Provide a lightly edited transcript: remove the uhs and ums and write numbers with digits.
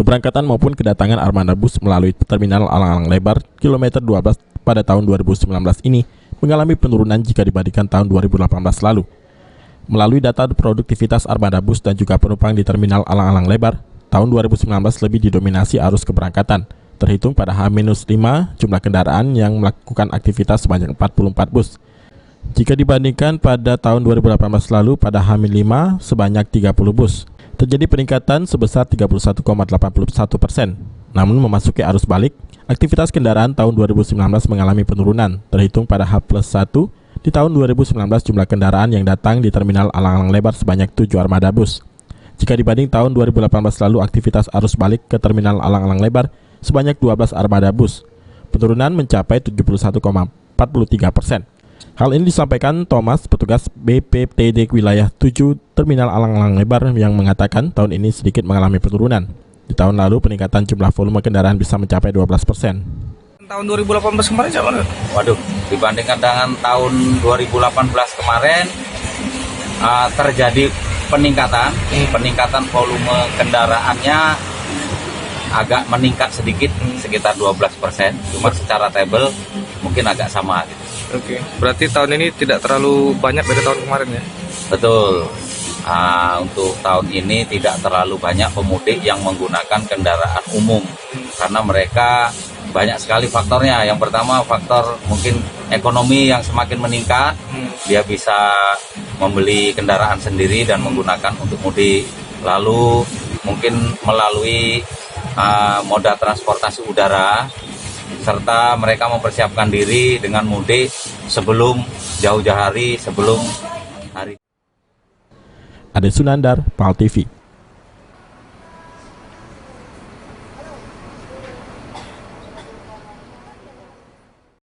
Keberangkatan maupun kedatangan armada bus melalui terminal Alang-Alang Lebar kilometer 12 pada tahun 2019 ini mengalami penurunan jika dibandingkan tahun 2018 lalu. Melalui data produktivitas armada bus dan juga penumpang di terminal Alang-Alang Lebar, tahun 2019 lebih didominasi arus keberangkatan. Terhitung pada H-5 jumlah kendaraan yang melakukan aktivitas sebanyak 44 bus. Jika dibandingkan pada tahun 2018 lalu pada H-5 sebanyak 30 bus. Terjadi peningkatan sebesar 31,81%. Namun memasuki arus balik, aktivitas kendaraan tahun 2019 mengalami penurunan. Terhitung pada H+1, di tahun 2019 jumlah kendaraan yang datang di terminal Alang-Alang Lebar sebanyak 7 armada bus. Jika dibanding tahun 2018 lalu, aktivitas arus balik ke terminal Alang-Alang Lebar sebanyak 12 armada bus. Penurunan mencapai 71,43%. Hal ini disampaikan Thomas, petugas BPTD Wilayah 7 Terminal Alang-Alang Lebar yang mengatakan tahun ini sedikit mengalami penurunan. Di tahun lalu peningkatan jumlah volume kendaraan bisa mencapai 12%. Tahun 2018 kemarin siapa? Waduh, dibandingkan dengan tahun 2018 kemarin terjadi peningkatan volume kendaraannya agak meningkat sedikit, sekitar 12%. Cuma secara table mungkin agak sama gitu. Oke, berarti tahun ini tidak terlalu banyak dari tahun kemarin ya? Betul. Untuk tahun ini tidak terlalu banyak pemudik yang menggunakan kendaraan umum karena mereka banyak sekali faktornya. Yang pertama faktor mungkin ekonomi yang semakin meningkat, dia bisa membeli kendaraan sendiri dan menggunakan untuk mudik. Lalu mungkin melalui moda transportasi udara, serta mereka mempersiapkan diri dengan mudik sebelum jauh-jauh hari sebelum hari. Ade Sunandar, PAL TV.